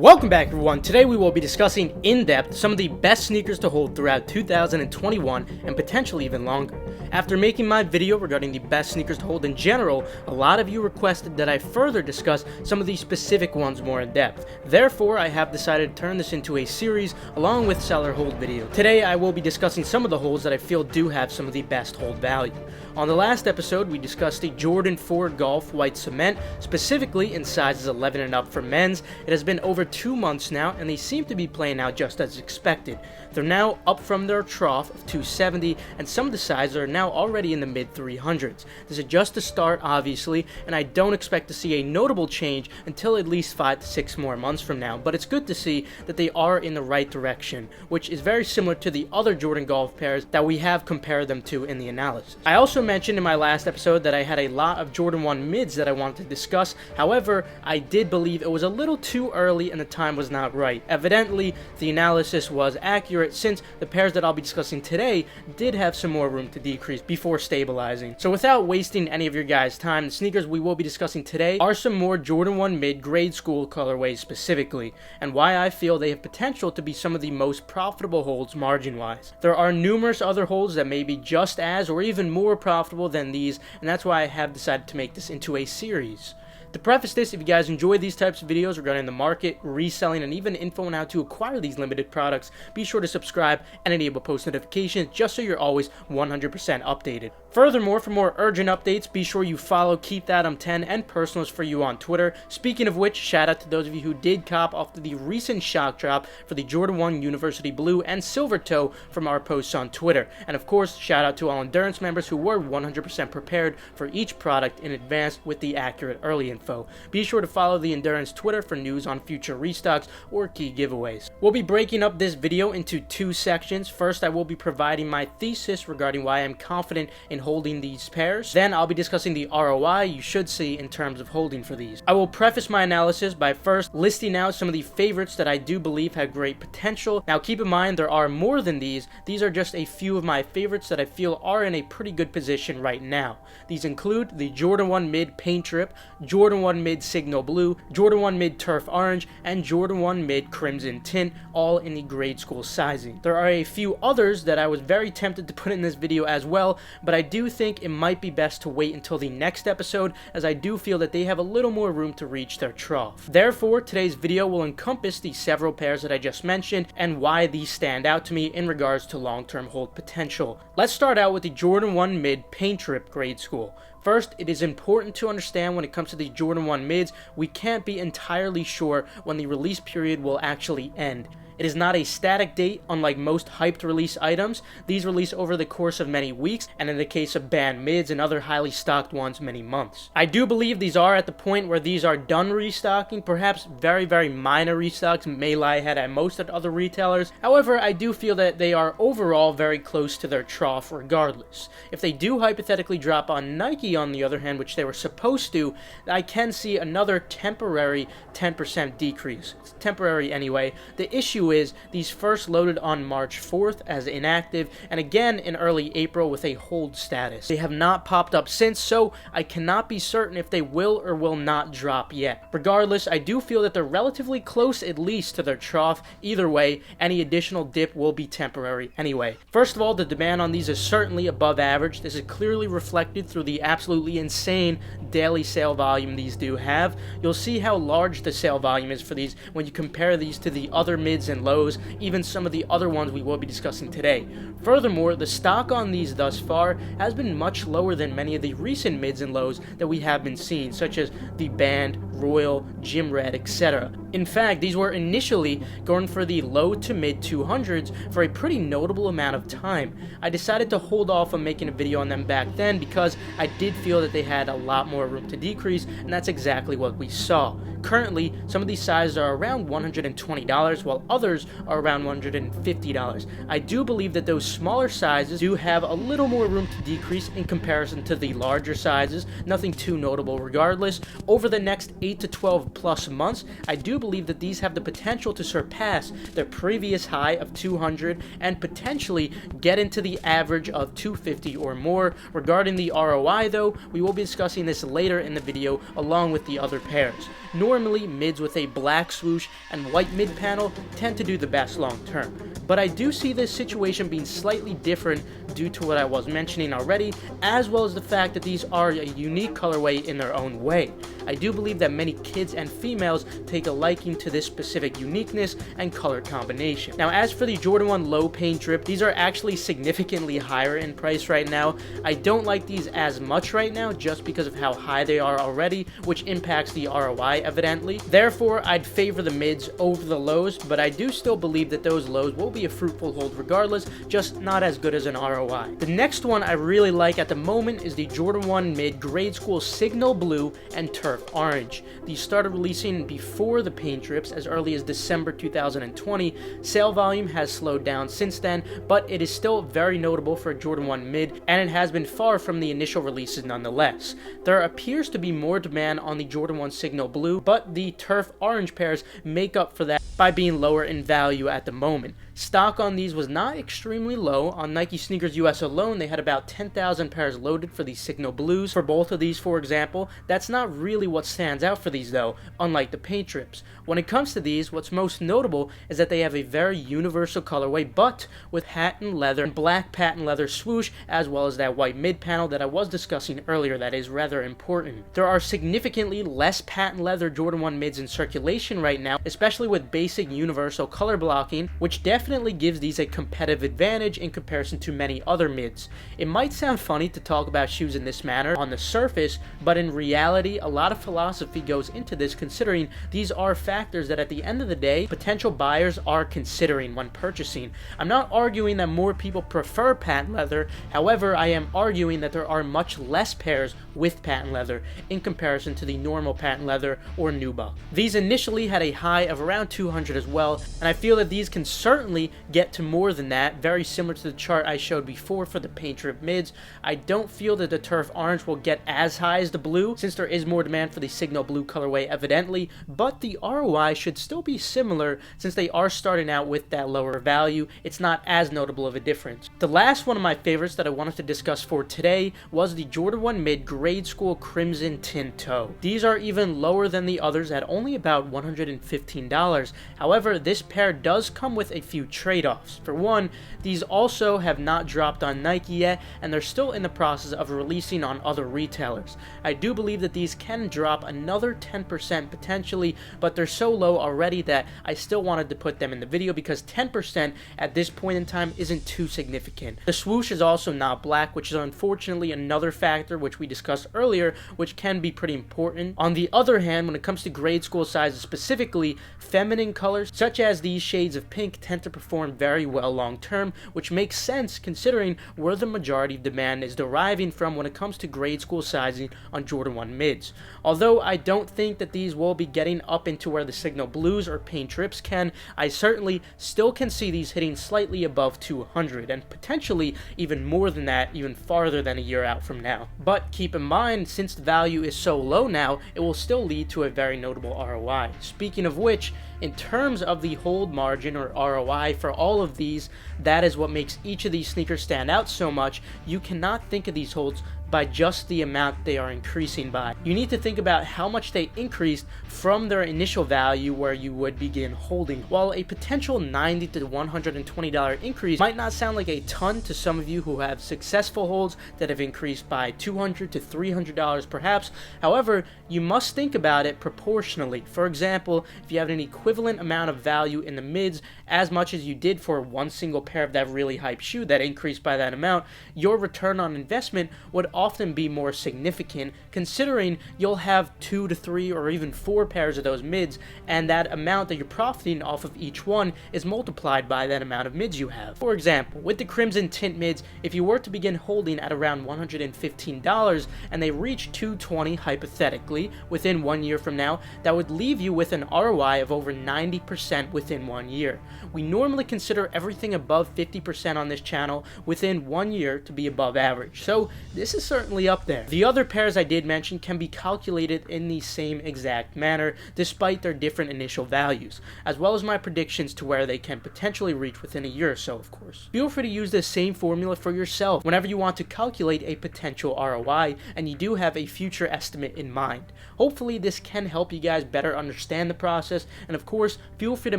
Welcome back everyone. Today we will be discussing in depth some of the best sneakers to hold throughout 2021 and potentially even longer. After making my video regarding the best sneakers to hold in general, a lot of you requested that I further discuss some of the specific ones more in depth. Therefore, I have decided to turn this into a series along with seller hold video. Today I will be discussing some of the holds that I feel do have some of the best hold value. On the last episode, we discussed the Jordan 4 Golf White Cement, specifically in sizes 11 and up for men's. It has been over 2 months now, and they seem to be playing out just as expected. They're now up from their trough of 270, and some of the sizes are now already in the mid 300s. This is just a start, obviously, and I don't expect to see a notable change until at least 5 to 6 more months from now, but it's good to see that they are in the right direction, which is very similar to the other Jordan Golf pairs that we have compared them to in the analysis. I also mentioned in my last episode that I had a lot of Jordan 1 mids that I wanted to discuss. However, I did believe it was a little too early and the time was not right. Evidently, the analysis was accurate since the pairs that I'll be discussing today did have some more room to decrease before stabilizing. So without wasting any of your guys' time, the sneakers we will be discussing today are some more Jordan 1 mid grade school colorways specifically, and why I feel they have potential to be some of the most profitable holds margin-wise. There are numerous other holds that may be just as or even more profitable than these, and that's why I have decided to make this into a series. To preface this, if you guys enjoy these types of videos regarding the market, reselling, and even info on how to acquire these limited products, be sure to subscribe and enable post notifications just so you're always 100% updated. Furthermore, for more urgent updates, be sure you follow Keep That 10 and Personals for You on Twitter. Speaking of which, shout out to those of you who did cop off the recent shock drop for the Jordan 1 University Blue and Silver Toe from our posts on Twitter. And of course, shout out to all Endurance members who were 100% prepared for each product in advance with the accurate early info. Be sure to follow the Endurance Twitter for news on future restocks or key giveaways. We'll be breaking up this video into 2 sections. First, I will be providing my thesis regarding why I'm confident in holding these pairs. Then I'll be discussing the ROI you should see in terms of holding for these. I will preface my analysis by first listing out some of the favorites that I do believe have great potential. Now keep in mind there are more than these. These are just a few of my favorites that I feel are in a pretty good position right now. These include the Jordan 1 Mid Paint Trip, Jordan 1 Mid Signal Blue, Jordan 1 Mid Turf Orange, and Jordan 1 Mid Crimson Tint, all in the grade school sizing. There are a few others that I was very tempted to put in this video as well, but I do think it might be best to wait until the next episode, as I do feel that they have a little more room to reach their trough. Therefore, today's video will encompass the several pairs that I just mentioned and why these stand out to me in regards to long-term hold potential. Let's start out with the Jordan 1 Mid Paint Trip grade school. First, it is important to understand when it comes to the Jordan 1 mids, we can't be entirely sure when the release period will actually end. It is not a static date, unlike most hyped release items. These release over the course of many weeks, and in the case of banned mids and other highly stocked ones, many months. I do believe these are at the point where these are done restocking. Perhaps very minor restocks may lie ahead at most at other retailers. However, I do feel that they are overall very close to their trough regardless. If they do hypothetically drop on Nike, on the other hand, which they were supposed to, I can see another temporary 10% decrease. It's temporary anyway. The issue is these first loaded on March 4th as inactive, and again in early April with a hold status. They have not popped up since, so I cannot be certain if they will or will not drop yet. Regardless, I do feel that they're relatively close at least to their trough. Either way, any additional dip will be temporary anyway. First of all, the demand on these is certainly above average. This is clearly reflected through the absolutely insane daily sale volume these do have. You'll see how large the sale volume is for these when you compare these to the other mids and lows, even some of the other ones we will be discussing today. Furthermore, the stock on these thus far has been much lower than many of the recent mids and lows that we have been seeing, such as the Band, Royal, Gym Red, etc. In fact, these were initially going for the low to mid 200s for a pretty notable amount of time. I decided to hold off on making a video on them back then because I did feel that they had a lot more room to decrease, and that's exactly what we saw. Currently, some of these sizes are around $120, while others are around $150. I do believe that those smaller sizes do have a little more room to decrease in comparison to the larger sizes, nothing too notable regardless. Over the next 8 to 12 plus months, I do believe that these have the potential to surpass their previous high of 200 and potentially get into the average of 250 or more. Regarding the ROI though, we will be discussing this later in the video along with the other pairs. Normally, mids with a black swoosh and white mid panel tend to do the best long term, but I do see this situation being slightly different due to what I was mentioning already, as well as the fact that these are a unique colorway in their own way. I do believe that many kids and females take a liking to this specific uniqueness and color combination. Now, as for the Jordan 1 low paint drip, these are actually significantly higher in price right now. I don't like these as much right now just because of how high they are already, which impacts the ROI evidently. Therefore, I'd favor the mids over the lows, but I do still believe that those lows will be a fruitful hold regardless, just not as good as an ROI. The next one I really like at the moment is the Jordan 1 mid grade school signal blue and turf orange. These started releasing before the paint drips as early as December 2020. Sale volume has slowed down since then, but it is still very notable for a Jordan 1 mid, and it has been far from the initial releases nonetheless. There appears to be more demand on the Jordan 1 signal blue, but the turf orange pairs make up for that by being lower in value at the moment. Stock on these was not extremely low. On Nike Sneakers US alone, they had about 10,000 pairs loaded for the signal blues. For both of these, for example, that's not really what stands out for these though, unlike the paint drips. When it comes to these, what's most notable is that they have a very universal colorway, but with patent leather and black patent leather swoosh, as well as that white mid panel that I was discussing earlier that is rather important. There are significantly less patent leather Jordan 1 mids in circulation right now, especially with basic universal color blocking, which definitely gives these a competitive advantage in comparison to many other mids. It might sound funny to talk about shoes in this manner on the surface, but in reality, a lot of philosophy goes into this, considering these are factors that at the end of the day, potential buyers are considering when purchasing. I'm not arguing that more people prefer patent leather, however, I am arguing that there are much less pairs with patent leather in comparison to the normal patent leather or nubuck. These initially had a high of around 200 as well, and I feel that these can certainly get to more than that, very similar to the chart I showed before for the paint drip mids. I don't feel that the turf orange will get as high as the blue, since there is more demand for the signal blue colorway evidently, but the ROI should still be similar since they are starting out with that lower value. It's not as notable of a difference. The last one of my favorites that I wanted to discuss for today was the Jordan 1 mid grade school crimson tint toe. These are even lower than the others at only about $115. However, this pair does come with a few trade-offs. For one, these also have not dropped on Nike yet, and they're still in the process of releasing on other retailers. I do believe that these can drop another 10% potentially, but they're so low already that I still wanted to put them in the video because 10% at this point in time isn't too significant. The swoosh is also not black, which is unfortunately another factor which we discussed earlier, which can be pretty important. On the other hand, when it comes to grade school sizes specifically, feminine colors such as these shades of pink tend to perform very well long term, which makes sense considering where the majority of demand is deriving from when it comes to grade school sizing on Jordan 1 mids. Although I don't think that these will be getting up into where the signal blues or paint drips can, I certainly still can see these hitting slightly above 200 and potentially even more than that, even farther than a year out from now. But keep in mind, since the value is so low now, it will still lead to a very notable ROI. Speaking of which, in terms of the hold margin or ROI for all of these, that is what makes each of these sneakers stand out so much. You cannot think of these holds by just the amount they are increasing by. You need to think about how much they increased from their initial value where you would begin holding. While a potential $90 to $120 increase might not sound like a ton to some of you who have successful holds that have increased by $200 to $300 perhaps, however, you must think about it proportionally. For example, if you have an equivalent amount of value in the mids as much as you did for one single pair of that really hype shoe that increased by that amount, your return on investment would often be more significant, considering you'll have 2 to 3 or even 4 pairs of those mids, and that amount that you're profiting off of each one is multiplied by that amount of mids you have. For example, with the crimson tint mids, if you were to begin holding at around $115 and they reach $220 hypothetically within 1 year from now, that would leave you with an ROI of over 90% within 1 year. We normally consider everything above 50% on this channel within 1 year to be above average, so this is certainly up there. The other pairs I did mention can be calculated in the same exact manner, despite their different initial values, as well as my predictions to where they can potentially reach within a year or so, of course. Feel free to use this same formula for yourself whenever you want to calculate a potential ROI and you do have a future estimate in mind. Hopefully this can help you guys better understand the process, and of course, feel free to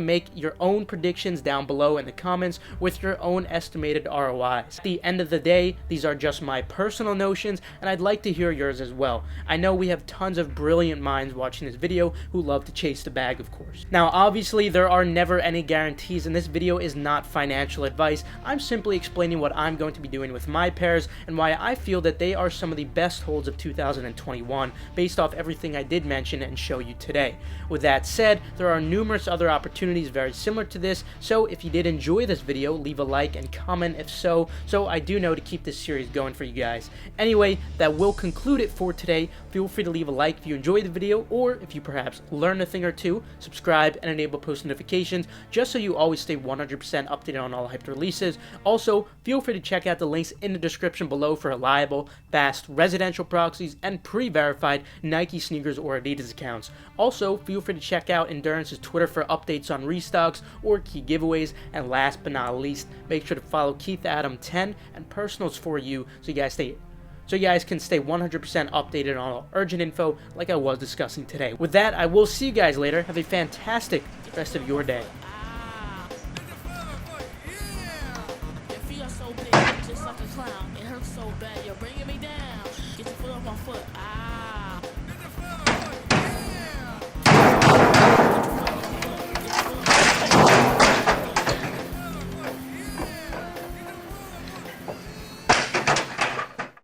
make your own predictions down below in the comments with your own estimated ROIs. At the end of the day, these are just my personal notions, and I'd like to hear yours as well. I know we have tons of brilliant minds watching this video who love to chase the bag, of course. Now, obviously, there are never any guarantees, and this video is not financial advice. I'm simply explaining what I'm going to be doing with my pairs and why I feel that they are some of the best holds of 2021 based off everything I did mention and show you today. With that said, there are numerous other opportunities very similar to this, so if you did enjoy this video, leave a like and comment if so I do know to keep this series going for you guys. Anyway, that will conclude it for today. Feel free to leave a like if you enjoyed the video, or if you perhaps learned a thing or two, subscribe and enable post notifications just so you always stay 100% updated on all hyped releases. Also, feel free to check out the links in the description below for reliable, fast, residential proxies and pre-verified Nike sneakers or Adidas accounts. Also, feel free to check out Endurance's Twitter for updates on restocks or key giveaways, and last but not least, make sure to follow Keith Adam 10 and personals for you so you guys can stay 100% updated on all urgent info like I was discussing today. With that, I will see you guys later. Have a fantastic rest of your day. Just like a clown, it hurts so bad, you're bringing me down. Get your foot off my foot.